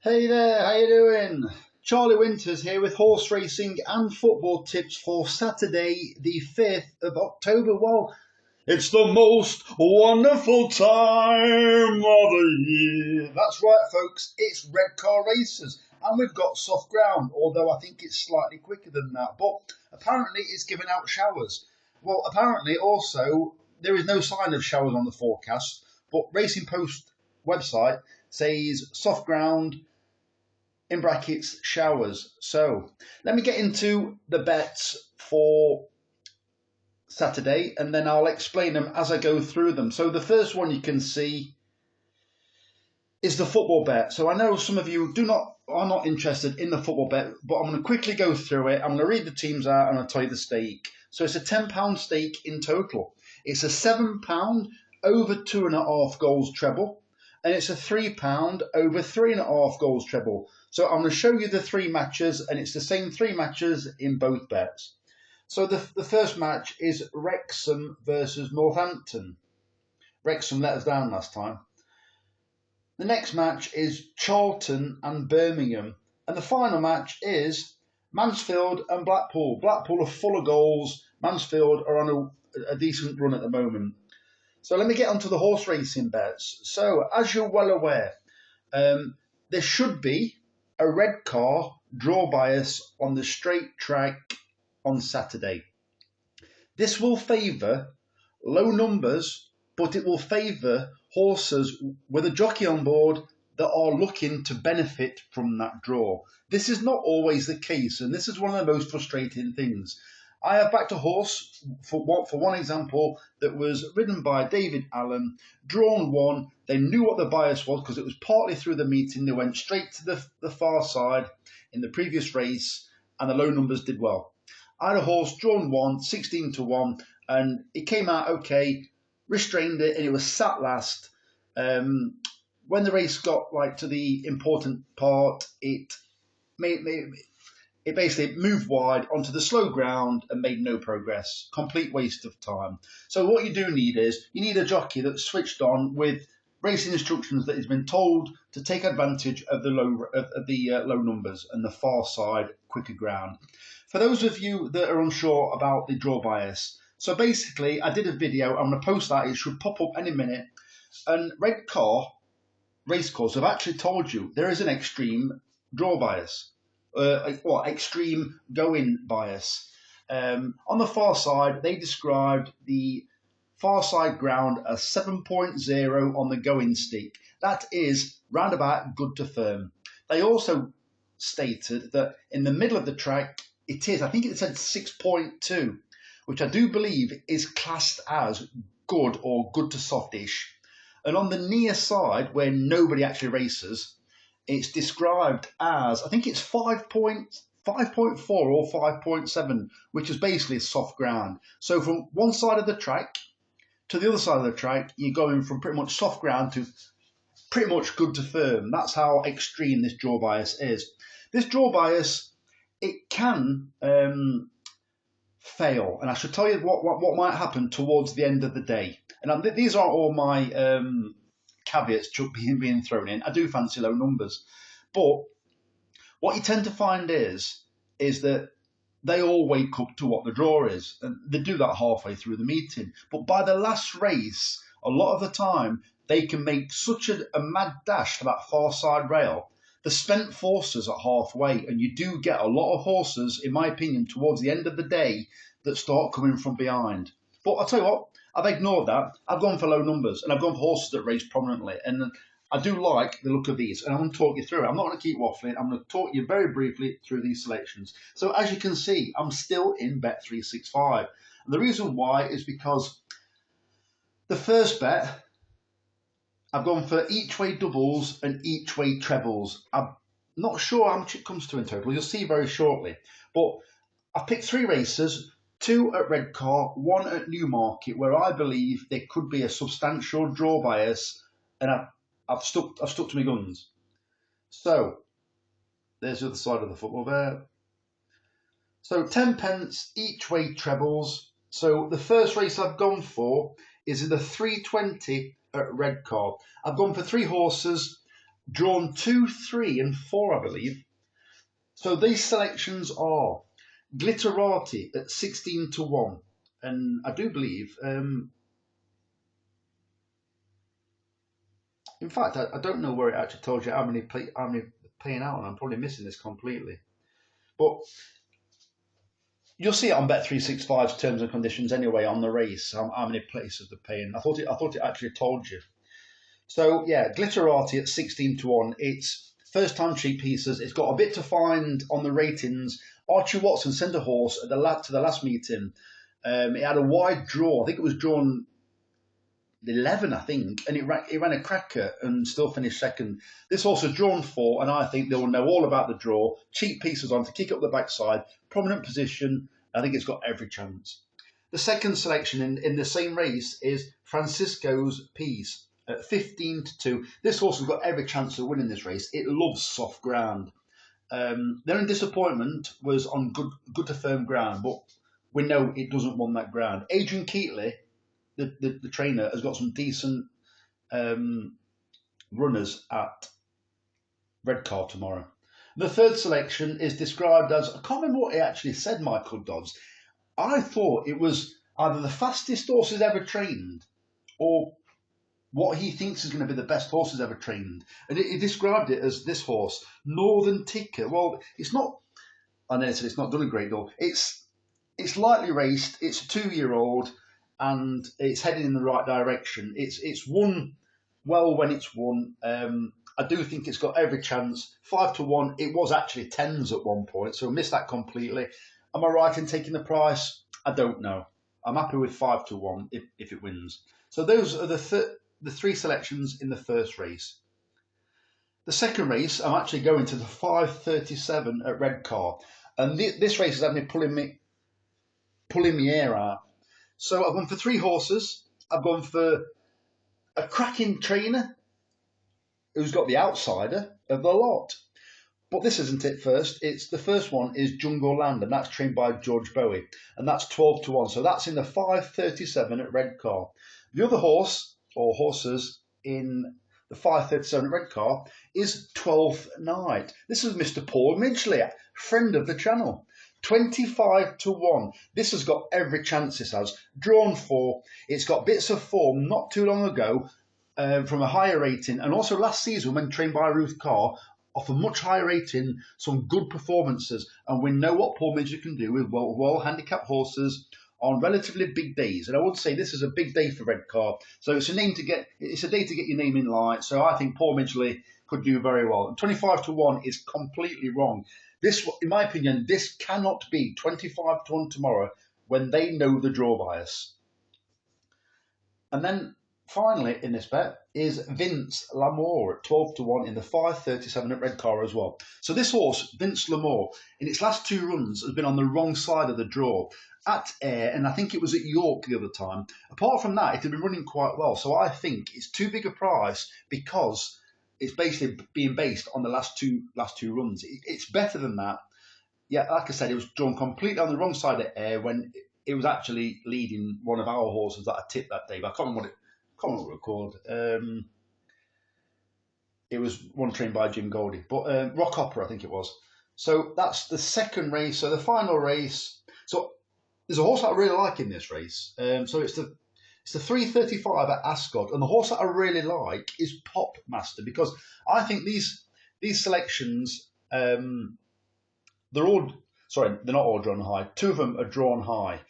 Hey there, how you doing? Charlie Winters here with horse racing and football tips for Saturday the 5th of October. Well, it's the most wonderful time of the year. That's right, folks, it's Redcar races and we've got soft ground, although I think it's slightly quicker than that. But apparently it's giving out showers. Well, apparently also there is no sign of showers on the forecast, but Racing Post website says soft ground in brackets showers. So let me get into the bets for Saturday and then I'll explain them as I go through them. So the first one you can see is the football bet. So I know some of you are not interested in the football bet, but I'm going to quickly go through it. I'm going to read the teams out and I'll tell you the stake. So it's a £10 stake in total. It's a £7 over 2.5 goals treble, and it's a £3 over 3.5 goals treble. So I'm going to show you the three matches, and it's the same three matches in both bets. So the first match is Wrexham versus Northampton. Wrexham let us down last time. The next match is Charlton and Birmingham. And the final match is Mansfield and Blackpool. Blackpool are full of goals. Mansfield are on a decent run at the moment. So let me get onto the horse racing bets. So as you're well aware, there should be a Redcar draw bias on the straight track on Saturday. This will favour low numbers, but it will favour horses with a jockey on board that are looking to benefit from that draw. This is not always the case, and this is one of the most frustrating things. I have backed a horse, for one example, that was ridden by David Allen, drawn one. They knew what the bias was because it was partly through the meeting. They went straight to the far side in the previous race, and the low numbers did well. I had a horse, drawn one, 16-1, and it came out okay, restrained it, and it was sat last. When the race got to the important part, it basically moved wide onto the slow ground and made no progress. Complete waste of time. So what you do need is you need a jockey that's switched on with racing instructions that has been told to take advantage of the low numbers and the far side quicker ground. For those of you that are unsure about the draw bias, so basically I did a video. I'm going to post that. It should pop up any minute. And Redcar Racecourse have actually told you there is an extreme draw bias. Extreme go-in bias. On the far side, they described the far side ground as 7.0 on the go-in stick. That is roundabout good to firm. They also stated that in the middle of the track, I think it said 6.2, which I do believe is classed as good or good to softish. And on the near side, where nobody actually races, it's described as, I think it's 5.4 or 5.7, which is basically soft ground. So from one side of the track to the other side of the track, you're going from pretty much soft ground to pretty much good to firm. That's how extreme this draw bias is. This draw bias, it can fail. And I should tell you what might happen towards the end of the day. And these aren't all my caveats being thrown in. I do fancy low numbers, but what you tend to find is that they all wake up to what the draw is, and they do that halfway through the meeting. But by the last race, a lot of the time they can make such a mad dash for that far side rail. The spent forces are halfway, and you do get a lot of horses, in my opinion, towards the end of the day that start coming from behind. But I'll tell you what, I've ignored that. I've gone for low numbers, and I've gone for horses that race prominently. And I do like the look of these, and I'm going to talk you through it. I'm not going to keep waffling. I'm going to talk you very briefly through these selections. So as you can see, I'm still in Bet365. And the reason why is because the first bet, I've gone for each way doubles and each way trebles. I'm not sure how much it comes to in total. You'll see very shortly. But I've picked three races, 2 at Redcar, 1 at Newmarket, where I believe there could be a substantial draw bias, and I've stuck to my guns. So there's the other side of the football there. So 10 pence each way trebles. So the first race I've gone for is in the 320 at Redcar. I've gone for 3 horses. drawn 2, 3, and 4, I believe. So these selections are Glitterati at 16 to 1. And I do believe, in fact, I don't know where it actually tells you how many paying out, and I'm probably missing this completely. But you'll see it on Bet365's terms and conditions anyway on the race, how many places they're paying. I thought it actually told you. So yeah, Glitterati at 16 to 1. It's first time cheap pieces. It's got a bit to find on the ratings. Archie Watson sent a horse at to the last meeting. It had a wide draw. I think it was drawn 11, I think, and it ran a cracker and still finished second. This horse is drawn 4, and I think they will know all about the draw. Cheap pieces on to kick up the backside, prominent position. I think it's got every chance. The second selection in the same race is Francisco's Piece at 15 to 2. This horse has got every chance of winning this race. It loves soft ground. Their only disappointment was on good to firm ground, but we know it doesn't want that ground. Adrian Keatley, the trainer, has got some decent runners at Redcar tomorrow. The third selection is described as, I can't remember what he actually said, Michael Dodds. I thought it was either the fastest horses ever trained or what he thinks is going to be the best horses ever trained. And he described it as this horse, Northern Ticker. Well, it's not, I know it's not done a great deal. It's lightly raced, it's a 2-year-old, and it's heading in the right direction. It's won well when it's won. I do think it's got every chance. 5 to 1. It was actually 10s at one point, so I missed that completely. Am I right in taking the price? I don't know. I'm happy with 5 to 1 if it wins. So those are the 3 selections in the first race. The second race, I'm actually going to the 5:37 at Redcar, and this race has had me pulling me hair out. So I've gone for 3 horses. I've gone for a cracking trainer who's got the outsider of the lot. But this isn't it first. The first one is Jungle Land, and that's trained by George Bowie, and that's 12 to 1. So that's in the 5:37 at Redcar. The other horse, or horses, in the 5:37 at Redcar is 12th Night. This is Mr. Paul Midgley, friend of the channel. 25 to 1. This has got every chance, this has. Drawn 4. It's got bits of form not too long ago from a higher rating, and also last season when trained by Ruth Carr, off a much higher rating, some good performances. And we know what Paul Midgley can do with well handicapped horses on relatively big days. And I would say this is a big day for Redcar. So it's a day to get your name in light. So I think Paul Midgley could do very well. And 25 to 1 is completely wrong. This, in my opinion, this cannot be 25 to 1 tomorrow when they know the draw bias. And then finally in this bet is Vince Lamour at 12 to 1 in the 5:37 at Redcar as well. So this horse, Vince Lamour, in its last 2 runs has been on the wrong side of the draw at Ayr, and I think it was at York the other time. Apart from that, it had been running quite well. So I think it's too big a price because it's basically being based on the last two runs. It's better than that. Yeah, like I said, it was drawn completely on the wrong side of Ayr when it was actually leading one of our horses that I tipped that day. But I can't remember what it was called. It was one trained by Jim Goldie, but Rock Opera, I think it was. So that's the second race. So the final race. So there's a horse that I really like in this race. So it's the 3:35 at Ascot, and the horse that I really like is Pop Master, because I think these selections, they're not all drawn high. 2 of them are drawn high.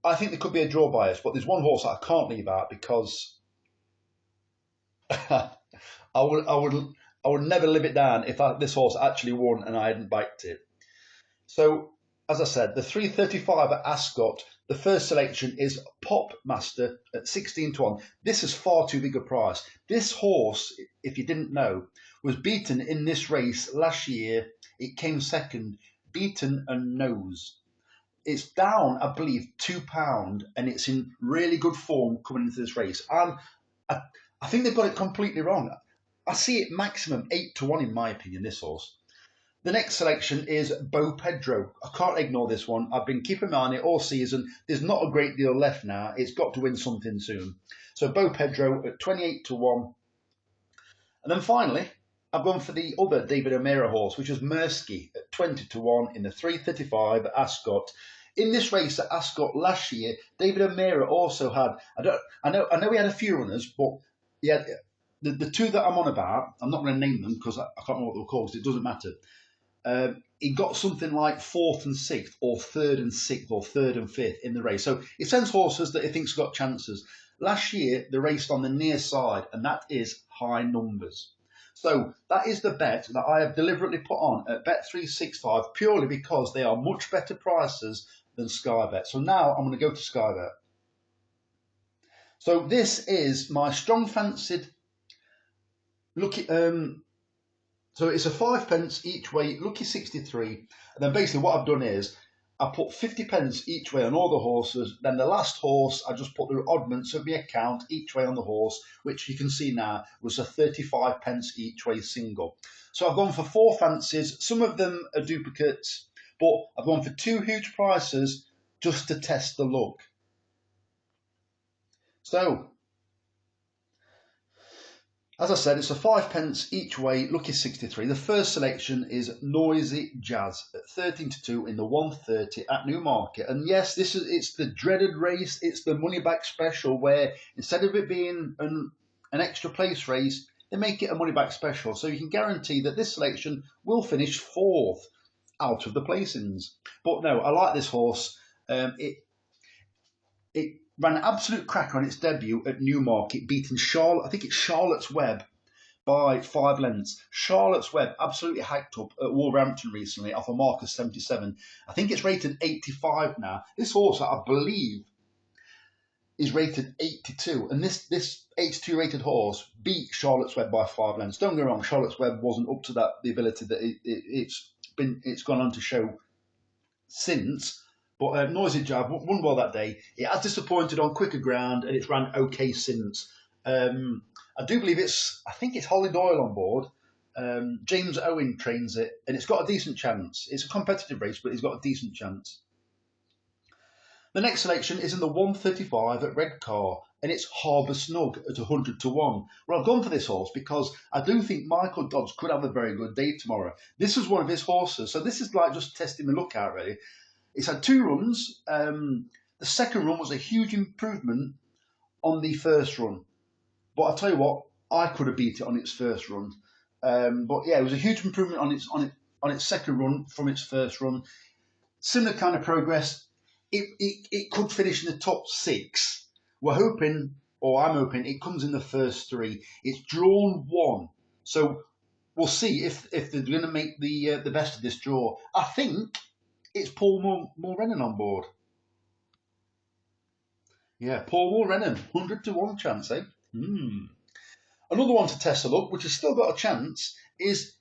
I think there could be a draw bias, but there's one horse that I can't leave out because I would never live it down if this horse actually won and I hadn't backed it. So as I said, the 3:35 at Ascot, the first selection is Pop Master at 16 to 1. This is far too big a price. This horse, if you didn't know, was beaten in this race last year. It came second, beaten and nose. It's down, I believe, £2, and it's in really good form coming into this race. I think they've got it completely wrong. I see it maximum 8 to 1 in my opinion, this horse. The next selection is Beau Pedro. I can't ignore this one. I've been keeping an eye on it all season. There's not a great deal left now. It's got to win something soon. So Beau Pedro at 28 to 1. And then finally, I've gone for the other David O'Meara horse, which was Mersky at 20-1 in the 3:35 at Ascot. In this race at Ascot last year, David O'Meara also had. I know he had a few runners, but he had the two that I'm on about. I'm not going to name them because I can't remember what they were called. So it doesn't matter. He got something like 4th and 6th, or 3rd and 6th, or 3rd and 5th in the race. So it sends horses that he thinks got chances. Last year, they raced on the near side, and that is high numbers. So that is the bet that I have deliberately put on at Bet365 purely because they are much better prices than Sky Bet. So now I'm going to go to Sky Bet. So this is my strong fancied lucky. So it's a 5p each way, lucky 63. And then basically what I've done is I put 50p each way on all the horses. Then the last horse, I just put the oddments of my account each way on the horse, which you can see now was a 35p each way single. So I've gone for 4 fancies. Some of them are duplicates, but I've gone for 2 huge prices just to test the luck. So, as I said, it's a 5p each way, lucky 63. The first selection is Noisy Jazz at 13-2 in the 1:30 at Newmarket. And yes, it's the dreaded race. It's the money back special where instead of it being an extra place race, they make it a money back special. So you can guarantee that this selection will finish 4th out of the placings. But no, I like this horse. It ran an absolute cracker on its debut at Newmarket, beating Charlotte. I think it's Charlotte's Web by 5 lengths. Charlotte's Web absolutely hiked up at Wolverhampton recently off a mark of 77. I think it's rated 85 now. This horse, I believe, is rated 82, and this 82 rated horse beat Charlotte's Web by 5 lengths. Don't get me wrong, Charlotte's Web wasn't up to the ability that it's gone on to show since. But Noisy Jab won well that day. It has disappointed on quicker ground, and it's ran okay since. I do believe I think it's Holly Doyle on board. James Owen trains it, and it's got a decent chance. It's a competitive race, but it's got a decent chance. The next selection is in the 1:35 at Redcar, and it's Harbour Snug at 100-1. Well, I've gone for this horse because I do think Michael Dodds could have a very good day tomorrow. This is one of his horses, so this is like just testing the luck out, really. It's had 2 runs. The second run was a huge improvement on the first run. But I'll tell you what, I could have beat it on its first run. But yeah, it was a huge improvement on its second run from its first run. Similar kind of progress. It could finish in the top 6. We're hoping, or I'm hoping, it comes in the first 3. It's drawn 1. So we'll see if they're going to make the best of this draw. I think it's Paul Mulrennan on board. Yeah, Paul Mulrennan, 100-1 chance, eh? Another one to test the luck, which has still got a chance, is,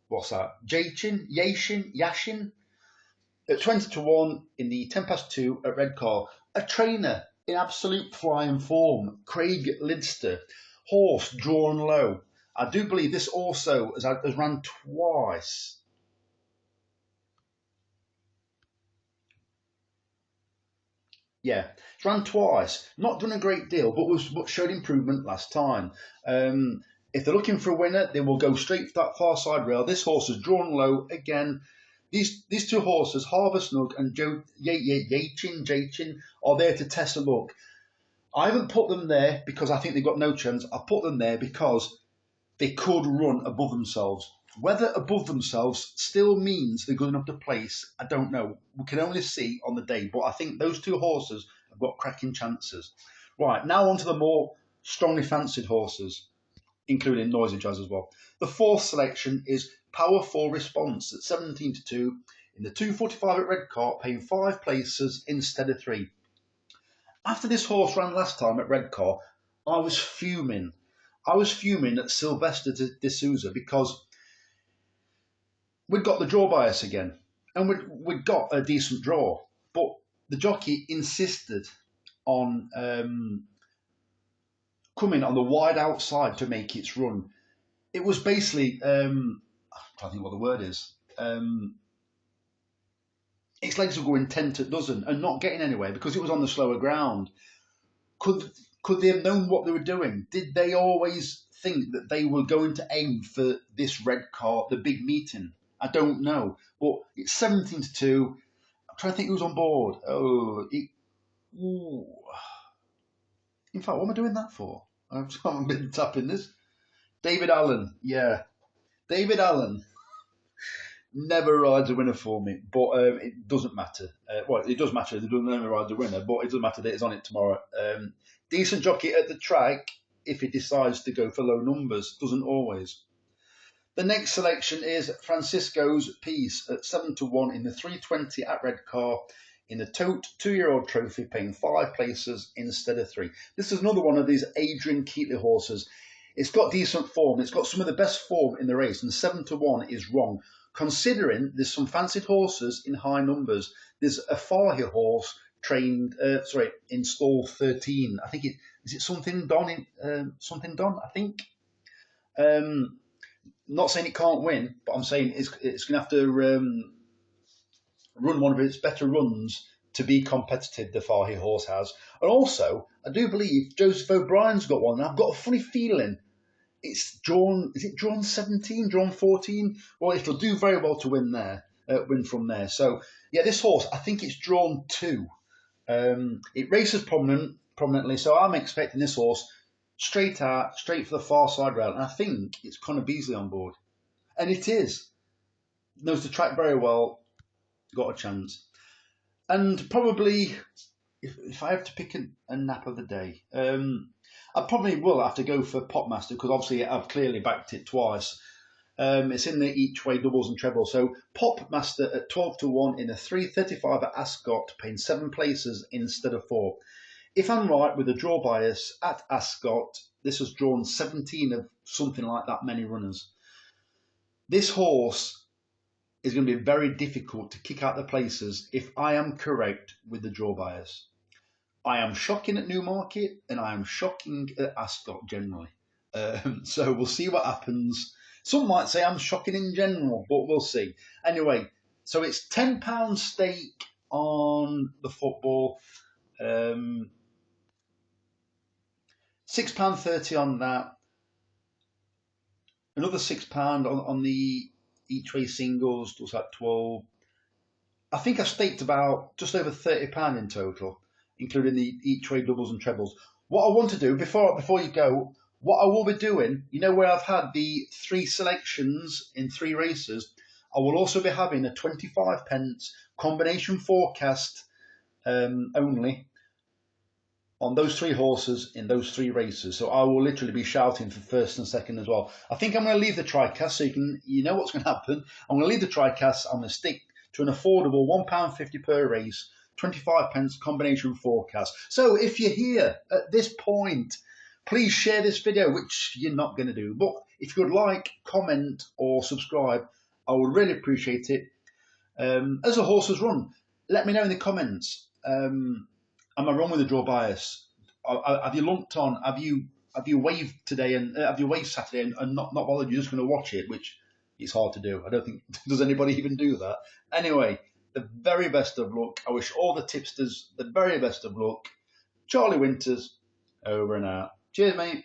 what's that? Yashin at 20-1 in the 10-2 at Redcar. A trainer in absolute flying form, Craig Lidster. Horse drawn low. I do believe this also has run twice. Yeah, it's run twice. Not done a great deal, but showed improvement last time. If they're looking for a winner, they will go straight for that far side rail. This horse is drawn low again. These 2 horses, Harbour Snug and Jachin, are there to test the luck. I haven't put them there because I think they've got no chance. I put them there because they could run above themselves. Whether above themselves still means they're good enough to place, I don't know. We can only see on the day, but I think those 2 horses have got cracking chances. Right, now on to the more strongly fancied horses, including Noisy Jazz as well. The 4th selection is Power 4 Response at 17-2 in the 2:45 at Redcar, paying 5 places instead of 3. After this horse ran last time at Redcar, I was fuming. I was fuming at Sylvester de Souza because we'd got the draw bias again, and we'd got a decent draw, but the jockey insisted on coming on the wide outside to make its run. It was basically, I'm trying to think what the word is. Its legs were going 10 to dozen and not getting anywhere because it was on the slower ground. Could they have known what they were doing? Did they always think that they were going to aim for this Redcar, the big meeting. I don't know, but it's 17-2. I'm trying to think who's on board. Ooh. In fact, what am I doing that for? I've been tapping this. David Allen, yeah. David Allen never rides a winner for me, but it doesn't matter. Well, it does matter. It doesn't never ride a winner, but it doesn't matter that it's on it tomorrow. Decent jockey at the track if he decides to go for low numbers. Doesn't always. The next selection is Francisco's Peace at 7-1 in the 320 at Redcar in the tote 2-year-old trophy, paying 5 places instead of 3. This is another one of these Adrian Keatley horses. It's got decent form. It's got some of the best form in the race, and 7-1 is wrong, considering there's some fancied horses in high numbers. There's a Farhi horse trained, in stall 13. I think is it something Don? Something Don, I think. Not saying it can't win, but I'm saying it's going to have to run one of its better runs to be competitive, the Farhi horse has. And also, I do believe Joseph O'Brien's got one, and I've got a funny feeling it's drawn, is it drawn 17, drawn 14? Well, it'll do very well to win there, win from there. So, yeah, this horse, I think it's drawn 2. It races prominently, so I'm expecting this horse straight for the far side rail, and I think it's Connor Beasley on board. And it is. Knows the track very well, got a chance. And probably, if I have to pick a nap of the day, I probably will have to go for Popmaster, because obviously I've clearly backed it twice. It's in the each way doubles and trebles. So Popmaster at 12-1 in a 335 at Ascot, paying 7 places instead of 4. If I'm right with the draw bias at Ascot, this has drawn 17 of something like that many runners. This horse is going to be very difficult to kick out the places if I am correct with the draw bias. I am shocking at Newmarket, and I am shocking at Ascot generally. So we'll see what happens. Some might say I'm shocking in general, but we'll see. Anyway, so it's £10 stake on the football. £6.30 on that. Another £6 on the each way singles, was that 12. I think I've staked about just over £30 in total, including the each way doubles and trebles. What I want to do before you go, what I will be doing, you know, where I've had the 3 selections in 3 races, I will also be having a 25p combination forecast only on those 3 horses in those 3 races. So I will literally be shouting for first and second as well. I think I'm going to leave the TriCast so you know what's going to happen. I'm going to leave the TriCast. I'm going to stick to an affordable £1.50 per race, 25p combination forecast. So if you're here at this point, please share this video, which you're not going to do. But if you would like, comment or subscribe, I would really appreciate it. As a horse has run, let me know in the comments. Am I wrong with the draw bias? Have you lumped on? Have you waved today and have you waved Saturday and not bothered? You're just going to watch it, which is hard to do. I don't think does anybody even do that. Anyway, the very best of luck. I wish all the tipsters the very best of luck. Charlie Winters, over and out. Cheers, mate.